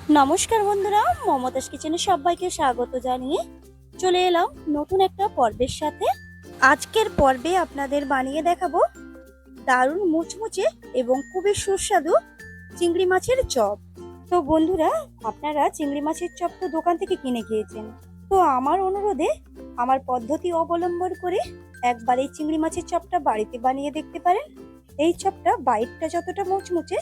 নমস্কার বন্ধুরা, মমতাজ কিচেনে সবাইকে স্বাগত জানিয়ে চলে এলাম নতুন একটা পর্বের সাথে। আজকের পর্বে আপনাদের বানিয়ে দেখাবো দারুণ মুচমুচে এবং খুবই সুস্বাদু চিংড়ি মাছের চপ। তো বন্ধুরা, আপনারা চিংড়ি মাছের চপ তো দোকান থেকে কিনে খেয়েছেন, তো আমার অনুরোধে আমার পদ্ধতি অবলম্বন করে একবার এই চিংড়ি মাছের চপটা বাড়িতে বানিয়ে দেখতে পারেন। এই চপটা বাইরটা যতটা মুচমুচে,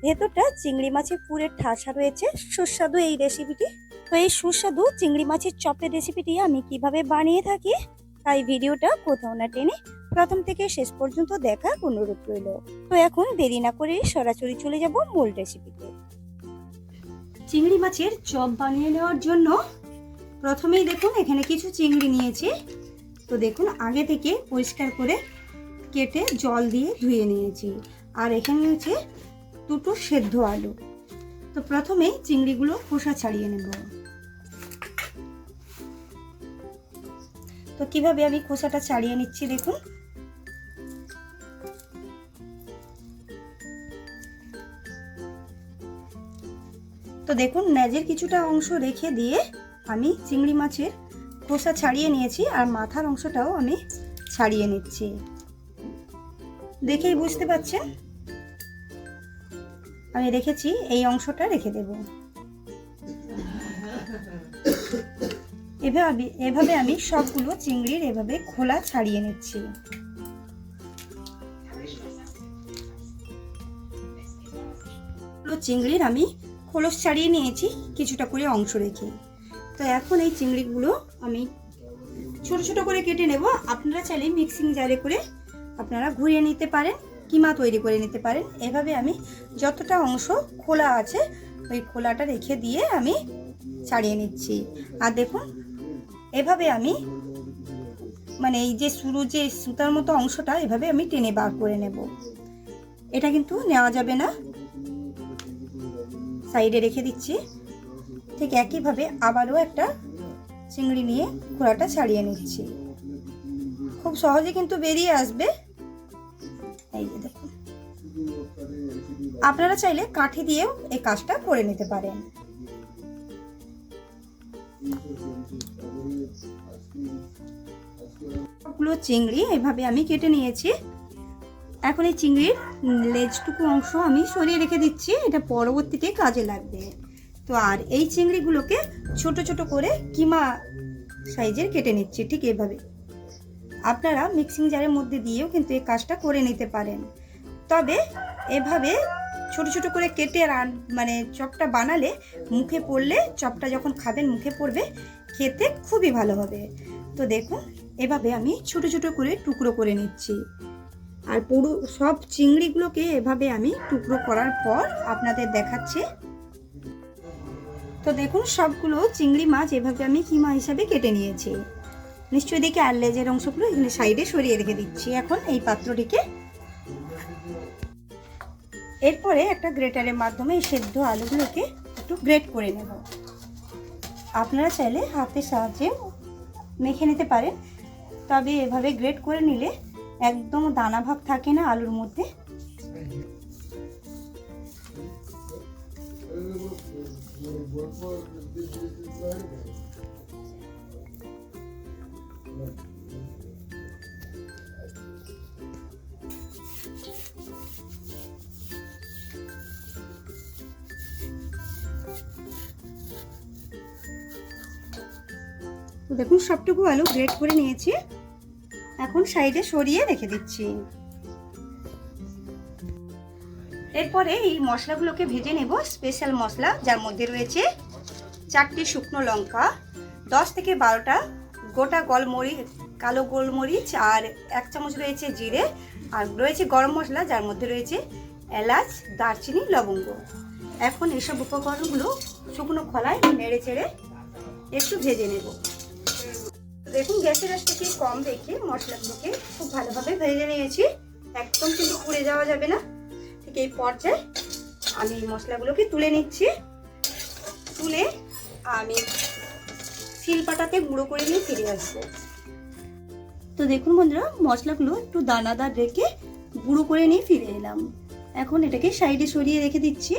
ভেতরটা চিংড়ি মাছের পুরের ঠাসা রয়েছে। সুস্বাদু এই রেসিপিটি। তো এই সুস্বাদু চিংড়ি মাছের চপের রেসিপিটি আমি কিভাবে বানিয়ে থাকি, তাই ভিডিওটা কোথাও না টেনে প্রথম থেকে শেষ পর্যন্ত দেখার অনুরোধ রইল। তো এখন দেরি না করে সরাসরি চলে যাব মূল রেসিপিতে। চিংড়ি মাছের চপ বানিয়ে নেওয়ার জন্য প্রথমেই দেখুন এখানে কিছু চিংড়ি নিয়েছি। তো দেখুন আগে থেকে পরিষ্কার করে কেটে জল দিয়ে ধুয়ে নিয়েছি। আর এখানে রয়েছে দুটো সেদ্ধ আলু। তো প্রথমেই চিংড়িগুলো খোসা ছাড়িয়ে নেব। তো কিভাবে আমি খোসাটা ছাড়িয়ে নিচ্ছি দেখুন। তো দেখুন লেজের কিছুটা অংশ রেখে দিয়ে আমি চিংড়ি মাছের খোসা ছাড়িয়ে নিয়েছি, আর মাথার অংশটাও আমি ছাড়িয়ে নিচ্ছি। দেখেই বুঝতে পারছেন আমি রেখেছি, এই অংশটা রেখে দেব। এভাবে আমি সবগুলো চিংড়ির এভাবে খোলা ছাড়িয়ে নিচ্ছি। চিংড়ির আমি খোলস ছাড়িয়ে নিয়েছি কিছুটা করে অংশ রেখে। তো এখন এই চিংড়িগুলো আমি ছোট ছোট করে কেটে নেব। আপনারা চাইলে মিক্সিং জারে করে আপনারা ঘুরিয়ে নিতে পারেন, কিমা তৈরি করে নিতে পারেন। এভাবে আমি যতটা অংশ খোলা আছে ওই খোলাটা রেখে দিয়ে আমি ছাড়িয়ে নিচ্ছি। আর দেখুন এভাবে আমি এই যে যে সুতার মতো অংশটা এভাবে আমি টেনে বার করে নেব। এটা কিন্তু নেওয়া যাবে না, সাইডে রেখে দিচ্ছি। ঠিক একইভাবে আবারও একটা চিংড়ি নিয়ে খোলাটা ছাড়িয়ে নিচ্ছি। খুব সহজে কিন্তু বেরিয়ে আসবে। এই যে দেখুন, আপনারা চাইলে কাঠি দিয়েও এই কাজটা করে নিতে পারেন। সবগুলো চিংড়ি এভাবে আমি কেটে নিয়েছি। এখন এই চিংড়ির লেজটুকু অংশ আমি সরিয়ে রেখে দিচ্ছি, এটা পরবর্তীতে কাজে লাগবে। তো আর এই চিংড়িগুলোকে ছোট ছোট করে কিমা সাইজের কেটে নিচ্ছি। ঠিক এভাবে আপনারা মিক্সিং জারের মধ্যে দিয়েও কিন্তু এই কাজটা করে নিতে পারেন। তবে এভাবে ছোট ছোট করে কেটে চপটা বানালে মুখে পড়লে, চপটা যখন খাবেন মুখে পড়বে, খেতে খুবই ভালো হবে। তো দেখুন এভাবে আমি ছোট ছোট করে টুকরো করে নিচ্ছি। আর পুরো সব চিংড়িগুলোকে এভাবে আমি টুকরো করার পর আপনাদের দেখাচ্ছি। তো দেখুন সবগুলো চিংড়ি মাছ এভাবে আমি কিমা হিসাবে কেটে নিয়েছি। নিশ্চয়ই দেখে আর লেজের অংশগুলো এখানে সাইডে সরিয়ে রেখে দিচ্ছি এখন এই পাত্রটিকে। এরপরে একটা গ্রেটারের মাধ্যমে এই সেদ্ধ আলুগুলোকে একটু গ্রেট করে নেব। আপনারা চাইলে হাতের সাহায্যে মেখে নিতে পারেন, তবে এভাবে গ্রেট করে নিলে একদম দানা ভাব থাকে না আলুর মধ্যে। দেখুন সবটুকু আলু গ্রেট করে নিয়েছি, এখন সাইডে সরিয়ে রেখে দিচ্ছি। এরপরে এই মশলাগুলোকে ভেজে নেব। স্পেশাল মশলা, যার মধ্যে রয়েছে 4টি শুকনো লঙ্কা, 10 থেকে 12টা গোটা কালো গোলমরিচ, আর 1 চামচ রয়েছে জিরে, আর রয়েছে গরম মশলা, যার মধ্যে রয়েছে এলাচ, দারচিনি, লবঙ্গ। এখন এসব উপকরণগুলো শুকনো খোলায় নেড়ে চেড়ে একটু ভেজে নেব। দেখুন গ্যাসের আঁচটাকে কম রেখে মশলাগুলোকে খুব ভালোভাবে ভেজে নিয়েছি। একদম কিন্তু পুড়ে যাওয়া যাবে না। ঠিক এই পর্যায়ে আমি মশলাগুলোকে তুলে নিচ্ছি। তুলে আমি শিলপাটাতে গুঁড়ো করে নিয়ে ফিরে আসবো। তো দেখুন বন্ধুরা, মশলাগুলো একটু দানাদার রেখে গুঁড়ো করে নিয়ে ফিরে এলাম। এখন এটাকে সাইডে সরিয়ে রেখে দিচ্ছি।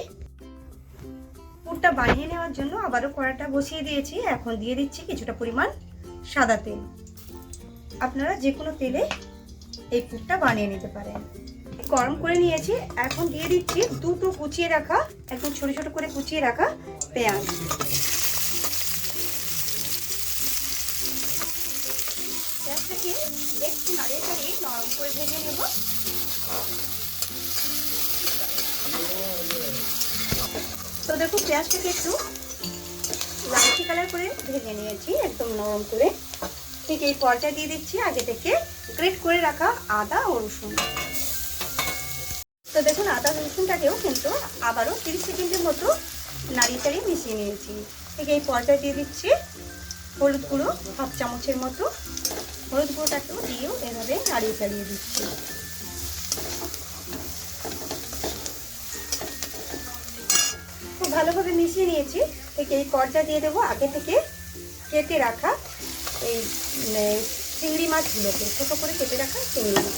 পুরটা বানিয়ে নেওয়ার জন্য আবারও কড়াটা বসিয়ে দিয়েছি। এখন দিয়ে দিচ্ছি কিছুটা পরিমাণ সাদা তেল। আপনারা যে কোনো তেলে এই পুরটা বানিয়ে নিতে পারেন। গরম করে নিয়েছি। এখন দিয়ে দিচ্ছি দুটো কুচিয়ে রাখা, একদম ছোট ছোট করে কুচিয়ে রাখা পেঁয়াজ। পেঁয়াজটাকে একটু নাড়িয়ে চাড়িয়ে নরম করে ভেজে নেব। তো দেখুন পেঁয়াজটাকে একটু লালচে কালার করে ভেজে নিয়েছি, একদম নরম করে। ঠিক এই পর্যায়ে দিয়ে দিচ্ছি আগে থেকে গ্রেট করে রাখা আদা ও রসুন। তো দেখুন আদা রসুনটাকেও কিন্তু আবারও 30 সেকেন্ডের মতো নাড়িয়ে চাড়িয়ে মিশিয়ে নিয়েছি। ঠিক এই পর্যায়ে দিয়ে দিচ্ছি হলুদ গুঁড়ো 1/2 চামচের মতো। হলুদ গুঁড়োটাকেও দিয়েও এভাবে নাড়িয়ে চাড়িয়ে দিচ্ছি। খুব ভালোভাবে মিশিয়ে নিয়েছি। ঠিক এই পর্যায়ে দিয়ে দেবো আগে থেকে কেটে রাখা এই চিংড়ি মাছগুলোকে, ছোটো করে কেটে রাখা চিংড়ি মাছ।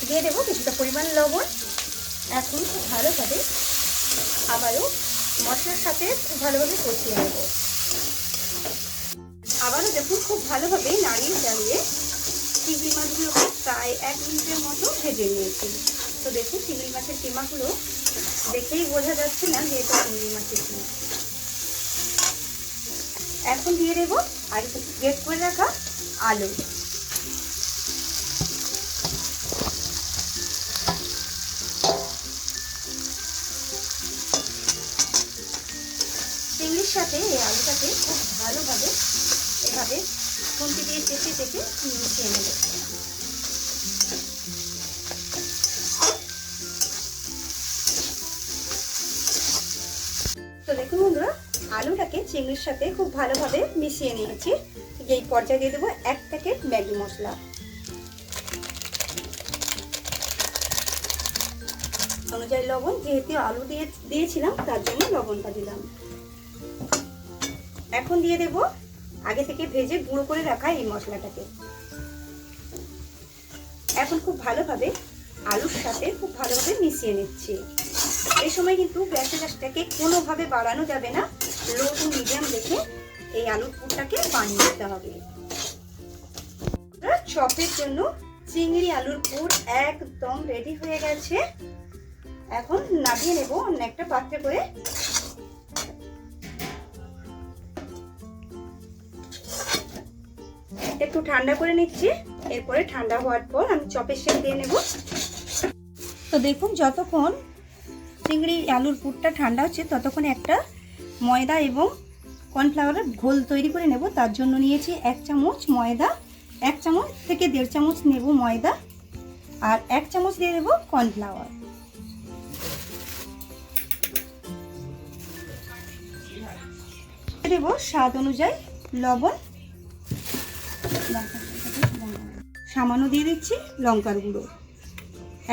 দিয়ে দেবো কিছুটা পরিমাণ লবণ। এখন খুব ভালোভাবে আবারও মশলার সাথে খুব ভালোভাবে কষিয়ে নেব। আবারও দেখুন খুব ভালোভাবে নাড়িয়ে চাড়িয়ে চিংড়ি মাছগুলোকে প্রায় 1 মিনিটের মতো ভেজে নিয়েছি। তো দেখুন চিংড়ি মাছের কিমাগুলো দেখেই বোঝা যাচ্ছে না যে এটা চিংড়ি মাছের কিমা। এখন দিয়ে দেবো আগে থেকে গ্রেট করে রাখা আলু। চিংড়ির সাথে এই আলুটাকে খুব ভালোভাবে এভাবে খুন্তি দিয়ে চেপে চেপে মিশিয়ে নেব। তো দেখুন বন্ধুরা আলুটাকে চিংড়ির সাথে খুব ভালোভাবে মিশিয়ে নিয়েছি। এই পর্যায়ে দিয়ে দেবো 1 প্যাকেট ম্যাগি মশলা। অনুযায়ী লবণ, যেহেতু আলু দিয়েছিলাম তার জন্য লবণটা দিলাম। এখন দিয়ে দেব আগে থেকে ভেজে গুঁড়ো করে রাখা এই মশলাটাকে। এখন খুব ভালোভাবে আলুর সাথে খুব ভালোভাবে মিশিয়ে নিচ্ছি। এই সময় কিন্তু গ্যাসের আঁচটাকে কোনোভাবে বাড়ানো যাবে না, লো টু মিডিয়াম রেখে এই আলুর পুরটাকে বানিয়ে নিতে হবে। চপের জন্য চিংড়ি আলুর পুর একদম রেডি হয়ে গেছে। এখন নামিয়ে নেব অন্য একটা পাত্রে করে। একটু ঠান্ডা করে নিচ্ছি, এরপরে ঠান্ডা হওয়ার পর আমি চপের শেপ দিয়ে নেব। তো দেখুন যতক্ষণ চিংড়ি আলুর পুরটা ঠান্ডা হচ্ছে ততক্ষণ একটা ময়দা এবং কর্নফ্লাওয়ারের ঘোল তৈরি করে নেব। তার জন্য নিয়েছি 1 চামচ ময়দা, 1 চামচ থেকে 1.5 চামচ নেব ময়দা, আর 1 চামচ দিয়ে দেবো কর্নফ্লাওয়ার। দেবো স্বাদ অনুযায়ী লবণ, সামান্য দিয়ে দিচ্ছি লঙ্কার গুঁড়ো।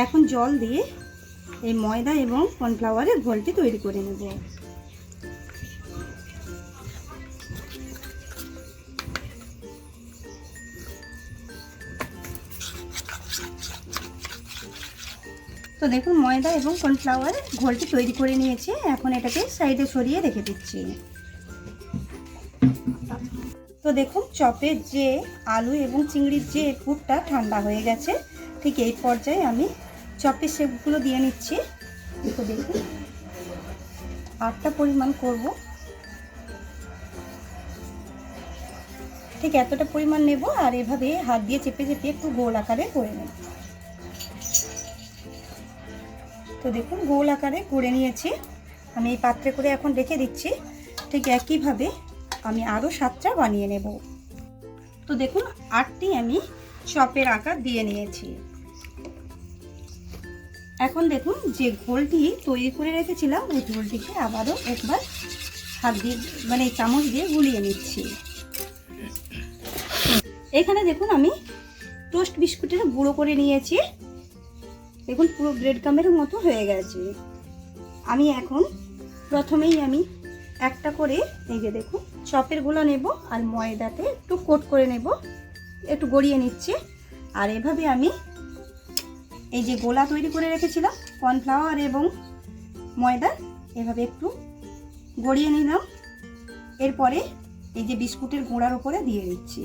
এখন জল দিয়ে এই ময়দা এবং কর্নফ্লাওয়ারের ঘোলটি তৈরি করে নেব। তো দেখুন ময়দা এবং কর্নফ্লাওয়ার ঘোলটি তৈরি করে নিয়েছি। এখন এটাকে সাইডে সরিয়ে রেখে দিচ্ছি। তো দেখুন চপের যে আলু এবং চিংড়ির যে পুরটা ঠান্ডা হয়ে গেছে। ঠিক এই পর্যায়ে আমি চপের শেপগুলো দিয়ে নিচ্ছি। তো দেখুন 8টা পরিমাণ করব। ঠিক এতটা পরিমাণ নেব আর এভাবে হাত দিয়ে চেপে চেপে একটু গোল আকারে করে নেব। তো দেখুন গোল আকারে করে নিয়েছি। আমি এই পাত্রে করে এখন রেখে দিচ্ছি। ঠিক একইভাবে আমি আরও 7টা বানিয়ে নেব। তো দেখুন 8টি আমি চপের আকার দিয়ে নিয়েছি। এখন দেখুন যে ঘোলটি তৈরি করে রেখেছিলাম ওই ঘোলটিকে আবারও একবার হাত দিয়ে মানে চামচ দিয়ে গুলিয়ে নিচ্ছি। এখানে দেখুন আমি টোস্ট বিস্কুটের গুঁড়ো করে নিয়েছি। দেখুন পুরো ব্রেড ক্রাম্বের মতো হয়ে গেছে। আমি এখন প্রথমেই আমি একটা করে এই যে দেখুন চপের গুলো নেব আর ময়দাতে একটু কোট করে নেব, একটু গড়িয়ে নিচ্ছি। আর এভাবে আমি এই যে গোলা তৈরি করে রেখেছিলাম কর্নফ্লাওয়ার এবং ময়দা, এভাবে একটু গড়িয়ে নিলাম। এরপরে এই যে বিস্কুটের গুঁড়ার উপরে দিয়ে দিচ্ছি।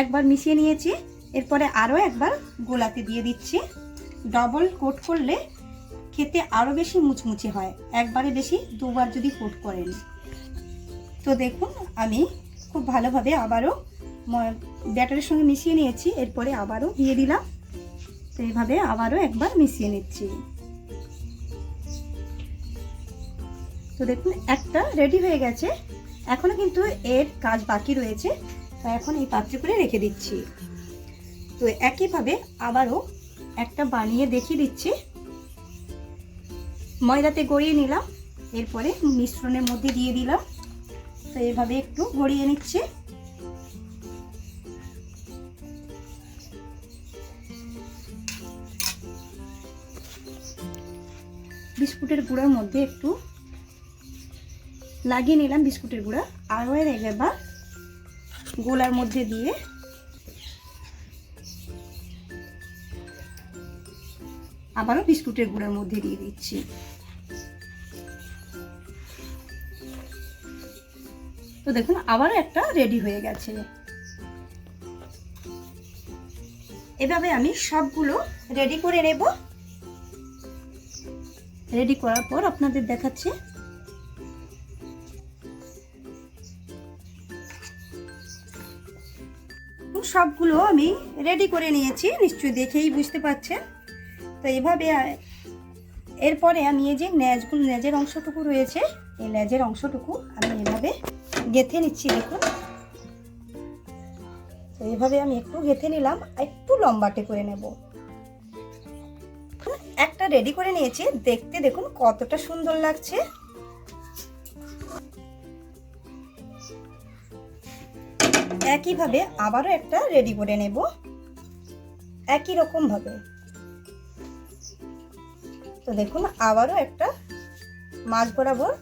একবার মিশিয়ে নিয়েছি, এরপরে আরও একবার গোলাতে দিয়ে দিচ্ছি। ডবল কোট করলে খেতে আরও বেশি মুচমুচে হয়, একবারে বেশি দুবার যদি কোট করেন। তো দেখুন আমি খুব ভালোভাবে আবারও ব্যাটারের সঙ্গে মিশিয়ে নিয়েছি, এরপরে আবারও দিয়ে দিলাম। তো এইভাবে আবারও একবার মিশিয়ে নিচ্ছি। তো দেখুন একটা রেডি হয়ে গেছে, এখনো কিন্তু এর কাজ বাকি রয়েছে। তো এখন এই পাত্রে করে রেখে দিচ্ছি। তো একইভাবে আবারও একটা বানিয়ে দেখিয়ে দিচ্ছি। ময়দাতে গড়িয়ে নিলাম, এরপরে মিশ্রণের মধ্যে দিয়ে দিলাম। তো এইভাবে একটু গড়িয়ে নিচ্ছি। বিস্কুটের গুঁড়ার মধ্যে একটু লাগিয়ে নিলাম বিস্কুটের গুঁড়া, আরও একবার গোলার মধ্যে দিয়ে আবারও বিস্কুটের গুঁড়ার মধ্যে দিয়ে দিচ্ছি। তো দেখুন আবারও একটা রেডি হয়ে গেছে। এভাবে আমি সবগুলো রেডি করে নেব। রেডি করার পর আপনাদের দেখাচ্ছি। সবগুলো আমি রেডি করে নিয়েছি, নিশ্চয়ই দেখেই বুঝতে পারছেন। তো এইভাবে এরপরে আমি এই যে লেজের অংশটুকু রয়েছে, এই লেজের অংশটুকু আমি এভাবে গেঁথে নিচ্ছি। দেখুন তো এইভাবে আমি একটু গেঁথে নিলাম, একটু লম্বাটে করে নেব। একটা রেডি করে নিয়েছি, দেখতে দেখুন কতটা সুন্দর লাগছে। একইভাবে আবারও একটা রেডি করে নেব, একই রকম ভাবে। তো দেখুন আবারও একটা মাছ বরাবর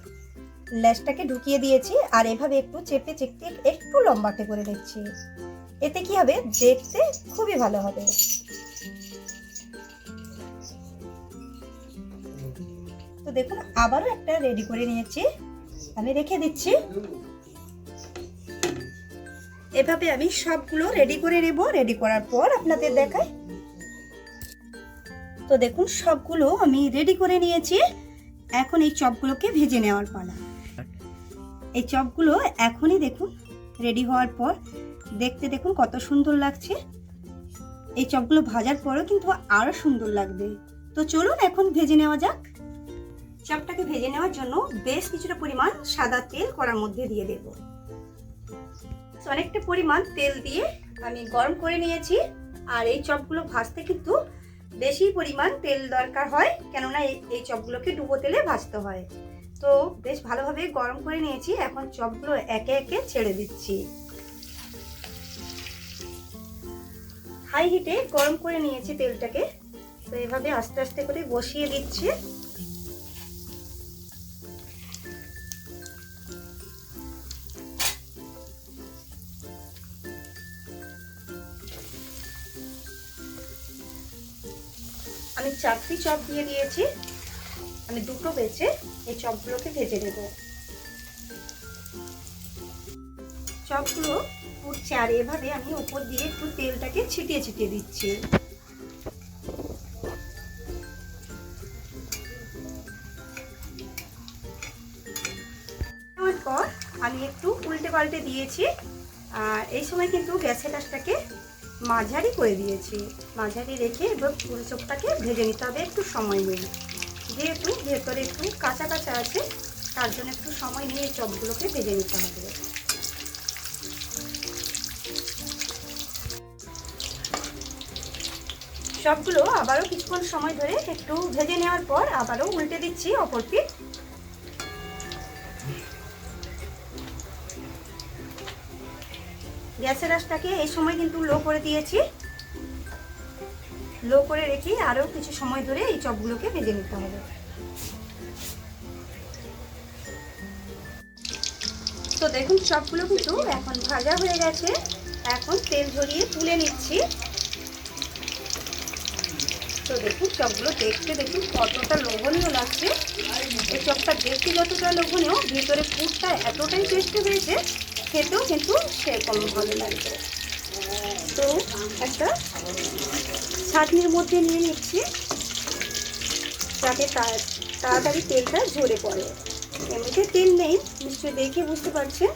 লেজটাকে ঢুকিয়ে দিয়েছি, আর এভাবে একটু চেপে চেপে একটু লম্বাটে করে দিচ্ছি। এতে কি হবে, দেখতে খুবই ভালো হবে। তো দেখুন আবারও একটা রেডি করে নিয়েছি, আমি রেখে দিচ্ছি। এভাবে আমি সবগুলো রেডি করে নেব। রেডি করার পর আপনাদের দেখাই। তো দেখুন সবগুলো আমি রেডি করে নিয়েছি, এখন এই চপগুলোকে ভেজে নেওয়ার পালা। এই চপগুলো এখনই দেখুন রেডি হওয়ার পর দেখতে দেখুন কত সুন্দর লাগছে। এই চপগুলো ভাজার পরেও কিন্তু আরো সুন্দর লাগবে। তো চলুন এখন ভেজে নেওয়া যাক। চপটাকে ভেজে নেওয়ার জন্য বেশ কিছুটা পরিমাণ সাদা তেল কড়ার মধ্যে দিয়ে দেব। অনেকটা পরিমাণ তেল দিয়ে আমি গরম করে নিয়েছি। আর এই চপগুলো ভাজতে কিন্তু বেশি পরিমাণ তেল দরকার হয়, কেননা এই চপগুলোকে ডুবো তেলে ভাজতে হয়। তো বেশ ভালোভাবে গরম করে নিয়েছি, এখন চপগুলো একে একে ছেড়ে দিচ্ছি। হাই হিটে গরম করে নিয়েছি তেলটাকে। তো এভাবে আস্তে আস্তে করে বসিয়ে দিচ্ছি। আমি 4টি চপ দিয়ে দিয়েছি, আমি দুটো বেছে এই চপগুলোকে ভেজে নেব। চপগুলো উঠছে আর এভাবে আমি উপর দিয়ে একটু তেলটাকে ছিটিয়ে ছিটিয়ে দিচ্ছি। তারপর আমি একটু উল্টে পাল্টে দিয়েছি। আর এই সময় কিন্তু গ্যাসের আঁচটাকে মাঝারি করে দিয়েছি। মাঝারি রেখে এবার পুরো চপটাকে ভেজে নিতে হবে একটু সময় নিয়ে, যেহেতু ভেতরে একটু কাঁচা কাঁচা আছে, তার জন্য একটু সময় নিয়ে এই চপগুলোকে ভেজে নিতে হবে। সবগুলো আবারও কিছুক্ষণ সময় ধরে একটু ভেজে নেওয়ার পর আবারও উল্টে দিচ্ছি অপর পিঠ। গ্যাসের আঁচটাকে এই সময় কিন্তু লো করে দিয়েছি। লো করে রেখে আরও কিছু সময় ধরে এই চপগুলোকে ভেজে নিতে হবে। তো দেখুন চপগুলো কিন্তু এখন ভাজা হয়ে গেছে, এখন তেল ঝরিয়ে তুলে নিচ্ছি। তো দেখুন চপগুলো দেখতে দেখুন কতটা লোভনীয় লাগছে। এই চপটা দেখতে যতটা লোভনীয়, ভিতরে পুরটা এতটাই টেস্টি হয়েছে, খেতেও কিন্তু সেরকম ভালো লাগবে। তো একটা ছাঁকনির মধ্যে নিয়ে নিচ্ছি, যাতে তাড়াতাড়ি তেলটা ঝরে পড়ে। এমনিতে তেল নেই, নিশ্চয়ই দেখে বুঝতে পারছেন।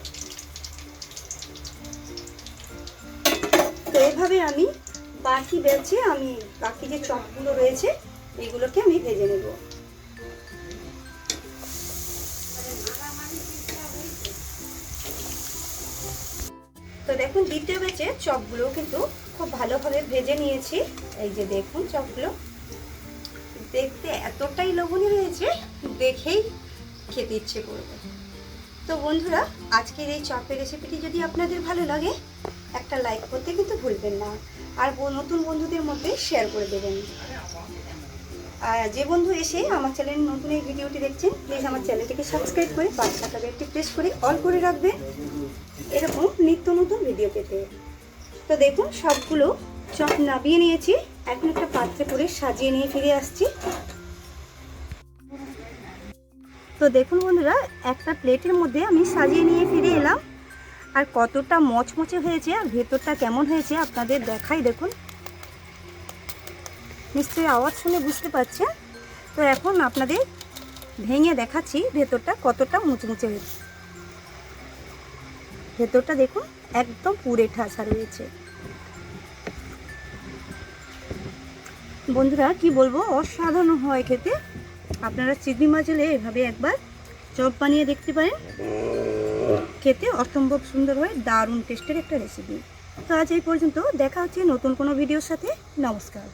তো এভাবে আমি বাকি যে চপগুলো রয়েছে এগুলোকে আমি ভেজে নেব। তো দেখুন দ্বিতীয় ব্যাচে চপগুলো কিন্তু খুব ভালোভাবে ভেজে নিয়েছি। এই যে দেখুন চপগুলো দেখতে এতটাই লোভনীয় হয়েছে, দেখেই খেতে ইচ্ছে করবে। তো বন্ধুরা, আজকের এই চপের রেসিপিটি যদি আপনাদের ভালো লাগে একটা লাইক করতে কিন্তু ভুলবেন না, আর নতুন বন্ধুদের মধ্যে শেয়ার করে দেবেন। আর যে বন্ধু এসে আমার চ্যানেলের নতুন এই ভিডিওটি দেখছেন, প্লিজ আমার চ্যানেলটিকে সাবস্ক্রাইব করে পাশে থাকা বেলটি প্রেস করে অল করে রাখবেন, এরকম নিত্য নতুন ভিডিও পেতে। তো দেখুন সবগুলো চপ নামিয়ে নিয়েছি, এখন একটা পাত্রে করে সাজিয়ে নিয়ে ফিরে আসছি। তো দেখুন বন্ধুরা, একটা প্লেটের মধ্যে আমি সাজিয়ে নিয়ে ফিরে এলাম। আর কতটা মচমচে হয়েছে আর ভেতরটা কেমন হয়েছে আপনাদের দেখাই। দেখুন নিশ্চয়ই আওয়াজ শুনে বুঝতে পারছেন। তো এখন আপনাদের ভেঙে দেখাচ্ছি ভেতরটা কতটা মুচমুচে হয়েছে। ভেতরটা দেখুন একদম পুরে ঠাসা রয়েছে। বন্ধুরা কি বলবো, অসাধারণ হয় খেতে। আপনারা চিংড়ি মাছ হলে এভাবে একবার চপ বানিয়ে দেখতে পারেন, খেতে অসম্ভব সুন্দর হয়, দারুণ টেস্টের একটা রেসিপি। তো আজ এই পর্যন্ত, দেখা হচ্ছে নতুন কোনো ভিডিওর সাথে। নমস্কার।